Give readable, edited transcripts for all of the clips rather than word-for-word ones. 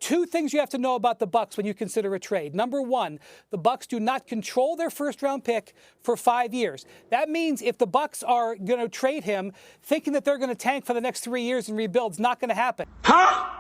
two things you have to know about the Bucks when you consider a trade. Number one, the Bucks do not control their first-round pick for 5 years. That means if the Bucks are going to trade him, thinking that they're going to tank for the next 3 years and rebuild is not going to happen. Huh?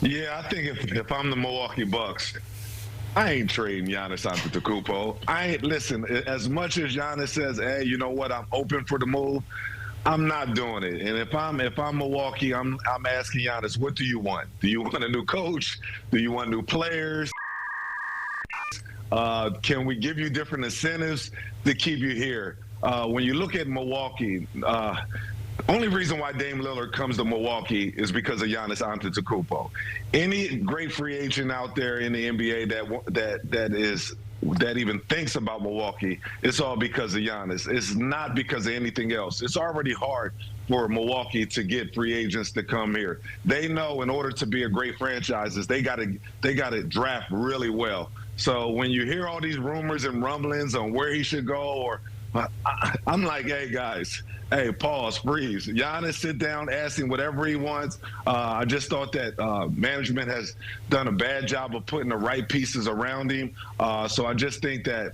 Yeah, I think if I'm the Milwaukee Bucks, I ain't trading Giannis Antetokounmpo. Listen, as much as Giannis says, hey, you know what, I'm open for the move, I'm not doing it. And if I'm Milwaukee, I'm asking Giannis, what do you want? Do you want a new coach? Do you want new players? Can we give you different incentives to keep you here? When you look at Milwaukee, only reason why Dame Lillard comes to Milwaukee is because of Giannis Antetokounmpo. Any great free agent out there in the NBA that even thinks about Milwaukee, it's all because of Giannis. It's not because of anything else. It's already hard for Milwaukee to get free agents to come here. They know in order to be a great franchise, they got to draft really well. So when you hear all these rumors and rumblings on where he should go, I'm like, hey guys, hey, pause, freeze. Giannis, sit down, ask him whatever he wants. I just thought that management has done a bad job of putting the right pieces around him. So I just think that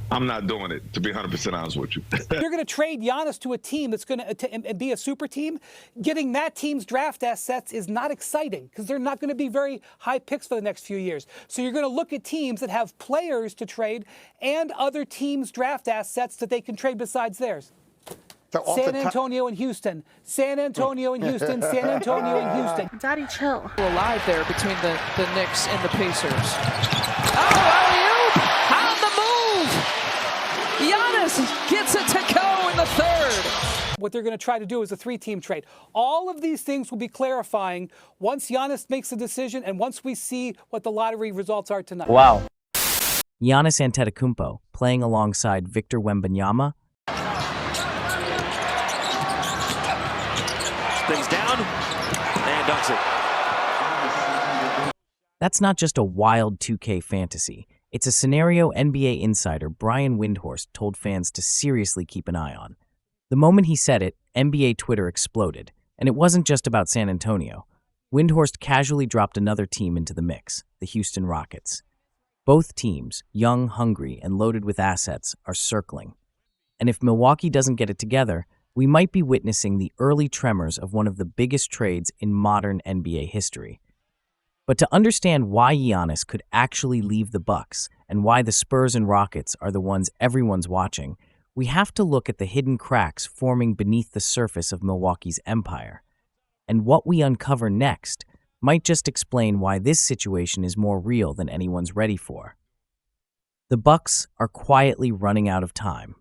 I'm not doing it, to be 100% honest with you. You're going to trade Giannis to a team that's going to be a super team. Getting that team's draft assets is not exciting because they're not going to be very high picks for the next few years. So you're going to look at teams that have players to trade and other teams' draft assets that they can trade besides theirs. San Antonio and Houston. San Antonio and Houston. San Antonio and Houston. Daddy, chill. Alive there between the Knicks and the Pacers. Oh, alley-oop! On the move! Giannis gets it to go in the third. What they're going to try to do is a three-team trade. All of these things will be clarifying once Giannis makes a decision and once we see what the lottery results are tonight. Wow. Giannis Antetokounmpo playing alongside Victor Wembanyama. Things down and dunks it. That's not just a wild 2K fantasy. It's a scenario NBA insider Brian Windhorst told fans to seriously keep an eye on. The moment he said it, NBA Twitter exploded, and it wasn't just about San Antonio. Windhorst casually dropped another team into the mix, the Houston Rockets. Both teams, young, hungry, and loaded with assets, are circling. And if Milwaukee doesn't get it together, we might be witnessing the early tremors of one of the biggest trades in modern NBA history. But to understand why Giannis could actually leave the Bucks and why the Spurs and Rockets are the ones everyone's watching, we have to look at the hidden cracks forming beneath the surface of Milwaukee's empire. And what we uncover next might just explain why this situation is more real than anyone's ready for. The Bucks are quietly running out of time.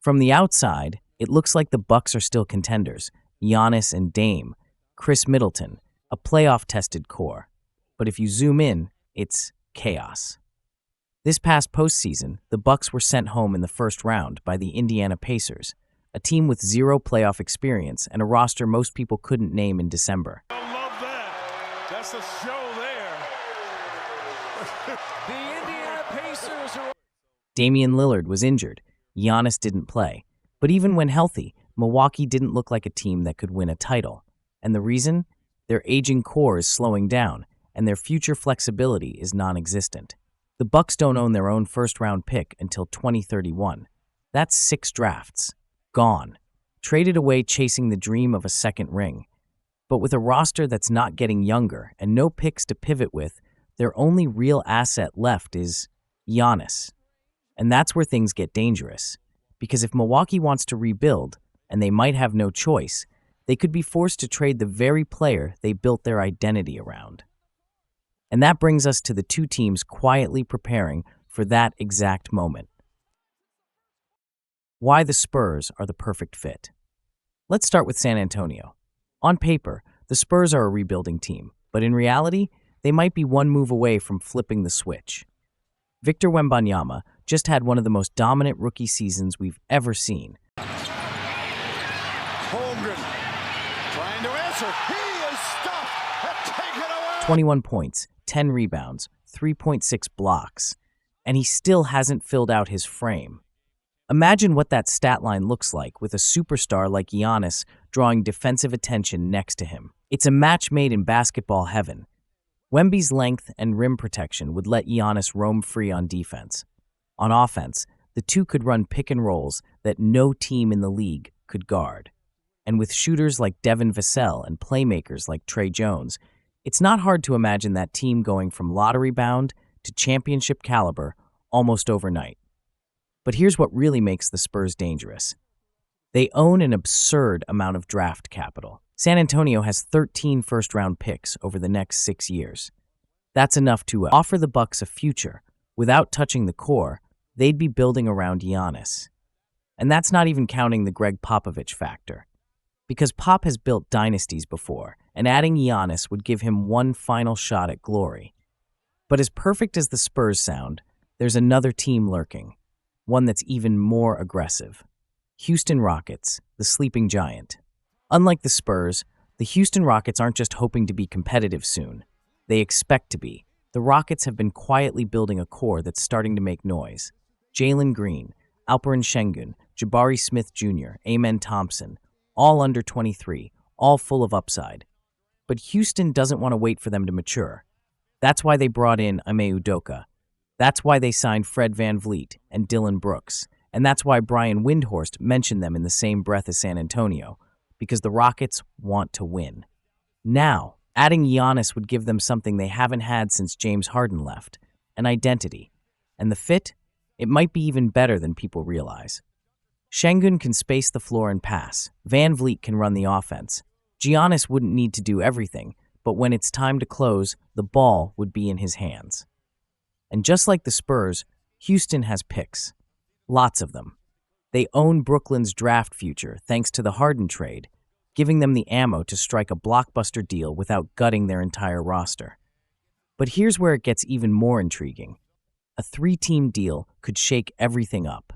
From the outside, it looks like the Bucks are still contenders, Giannis and Dame, Chris Middleton, a playoff-tested core. But if you zoom in, it's chaos. This past postseason, the Bucks were sent home in the first round by the Indiana Pacers, a team with zero playoff experience and a roster most people couldn't name in December. I love that. That's a show there. The Indiana Pacers are... Damian Lillard was injured. Giannis didn't play. But even when healthy, Milwaukee didn't look like a team that could win a title. And the reason? Their aging core is slowing down, and their future flexibility is non-existent. The Bucks don't own their own first-round pick until 2031. That's 6 drafts. Gone. Traded away chasing the dream of a second ring. But with a roster that's not getting younger and no picks to pivot with, their only real asset left is Giannis. And that's where things get dangerous. Because if Milwaukee wants to rebuild, and they might have no choice, they could be forced to trade the very player they built their identity around. And that brings us to the two teams quietly preparing for that exact moment. Why the Spurs are the perfect fit. Let's start with San Antonio. On paper, the Spurs are a rebuilding team, but in reality, they might be one move away from flipping the switch. Victor Wembanyama just had one of the most dominant rookie seasons we've ever seen. Holmgren trying to answer. He is stuffed. Take it away. 21 points, 10 rebounds, 3.6 blocks, and he still hasn't filled out his frame. Imagine what that stat line looks like with a superstar like Giannis drawing defensive attention next to him. It's a match made in basketball heaven. Wemby's length and rim protection would let Giannis roam free on defense. On offense, the two could run pick and rolls that no team in the league could guard. And with shooters like Devin Vassell and playmakers like Trey Jones, it's not hard to imagine that team going from lottery-bound to championship caliber almost overnight. But here's what really makes the Spurs dangerous. They own an absurd amount of draft capital. San Antonio has 13 first-round picks over the next 6 years. That's enough to offer the Bucks a future. Without touching the core, they'd be building around Giannis. And that's not even counting the Greg Popovich factor. Because Pop has built dynasties before, and adding Giannis would give him one final shot at glory. But as perfect as the Spurs sound, there's another team lurking, one that's even more aggressive. Houston Rockets, the sleeping giant. Unlike the Spurs, the Houston Rockets aren't just hoping to be competitive soon. They expect to be. The Rockets have been quietly building a core that's starting to make noise. Jalen Green, Alperen Şengün, Jabari Smith Jr., Amen Thompson, all under 23, all full of upside. But Houston doesn't want to wait for them to mature. That's why they brought in Ime Udoka. That's why they signed Fred VanVleet and Dylan Brooks. And that's why Brian Windhorst mentioned them in the same breath as San Antonio, because the Rockets want to win. Now, adding Giannis would give them something they haven't had since James Harden left, an identity. And the fit? It might be even better than people realize. Şengün can space the floor and pass. VanVleet can run the offense. Giannis wouldn't need to do everything, but when it's time to close, the ball would be in his hands. And just like the Spurs, Houston has picks. Lots of them. They own Brooklyn's draft future thanks to the Harden trade, giving them the ammo to strike a blockbuster deal without gutting their entire roster. But here's where it gets even more intriguing. A 3-team deal could shake everything up.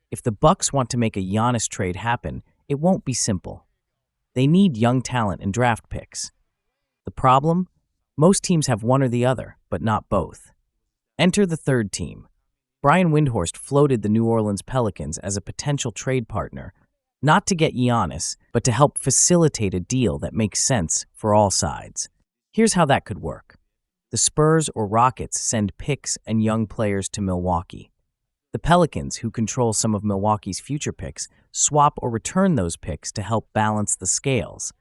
If the Bucks want to make a Giannis trade happen, it won't be simple. They need young talent and draft picks. The problem? Most teams have one or the other, but not both. Enter the third team. Brian Windhorst floated the New Orleans Pelicans as a potential trade partner, not to get Giannis, but to help facilitate a deal that makes sense for all sides. Here's how that could work. The Spurs or Rockets send picks and young players to Milwaukee. The Pelicans, who control some of Milwaukee's future picks, swap or return those picks to help balance the scales.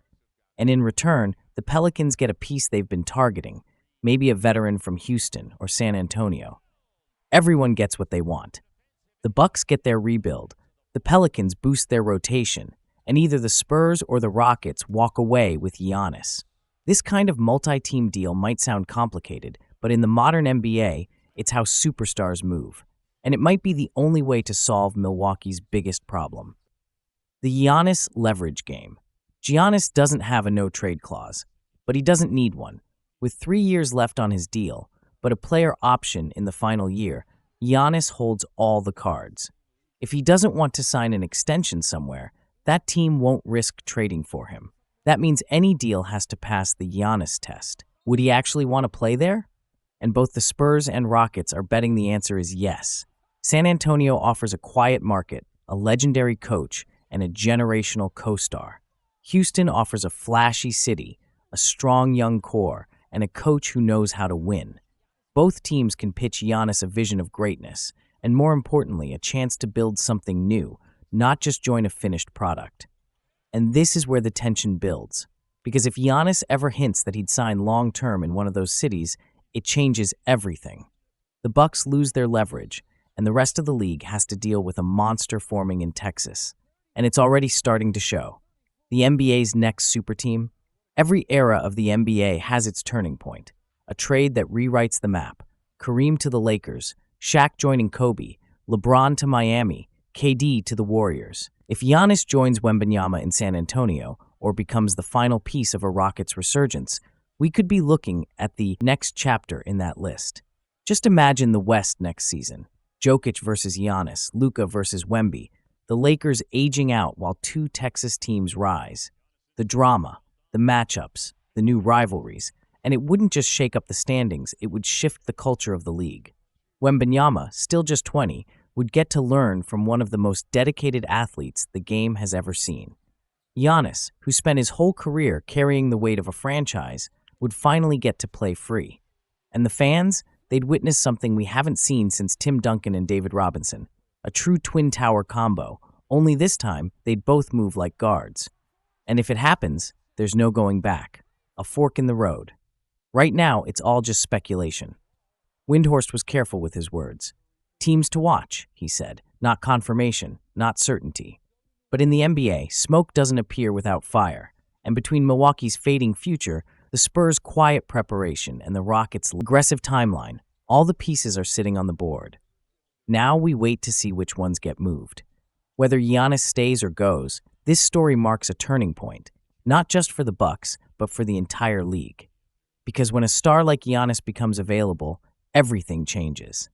And in return, the Pelicans get a piece they've been targeting, maybe a veteran from Houston or San Antonio. Everyone gets what they want. The Bucks get their rebuild, the Pelicans boost their rotation, and either the Spurs or the Rockets walk away with Giannis. This kind of multi-team deal might sound complicated, but in the modern NBA, it's how superstars move. And it might be the only way to solve Milwaukee's biggest problem. The Giannis leverage game. Giannis doesn't have a no-trade clause, but he doesn't need one. With 3 years left on his deal, but a player option in the final year, Giannis holds all the cards. If he doesn't want to sign an extension somewhere, that team won't risk trading for him. That means any deal has to pass the Giannis test. Would he actually want to play there? And both the Spurs and Rockets are betting the answer is yes. San Antonio offers a quiet market, a legendary coach, and a generational co-star. Houston offers a flashy city, a strong young core, and a coach who knows how to win. Both teams can pitch Giannis a vision of greatness, and more importantly, a chance to build something new, not just join a finished product. And this is where the tension builds. Because if Giannis ever hints that he'd sign long-term in one of those cities, it changes everything. The Bucks lose their leverage, and the rest of the league has to deal with a monster forming in Texas. And it's already starting to show. The NBA's next super team? Every era of the NBA has its turning point. A trade that rewrites the map. Kareem to the Lakers, Shaq joining Kobe, LeBron to Miami, KD to the Warriors. If Giannis joins Wembanyama in San Antonio, or becomes the final piece of a Rockets resurgence, we could be looking at the next chapter in that list. Just imagine the West next season. Jokic versus Giannis, Luka versus Wemby, the Lakers aging out while 2 Texas teams rise. The drama, the matchups, the new rivalries, and it wouldn't just shake up the standings, it would shift the culture of the league. Wembanyama, still just 20, would get to learn from one of the most dedicated athletes the game has ever seen. Giannis, who spent his whole career carrying the weight of a franchise, would finally get to play free. And the fans, they'd witness something we haven't seen since Tim Duncan and David Robinson, a true twin tower combo, only this time they'd both move like guards. And if it happens, there's no going back, a fork in the road. Right now, it's all just speculation. Windhorst was careful with his words. Teams to watch, he said, not confirmation, not certainty. But in the NBA, smoke doesn't appear without fire, and between Milwaukee's fading future, the Spurs' quiet preparation, and the Rockets' aggressive timeline, all the pieces are sitting on the board. Now we wait to see which ones get moved. Whether Giannis stays or goes, this story marks a turning point, not just for the Bucks, but for the entire league. Because when a star like Giannis becomes available, everything changes.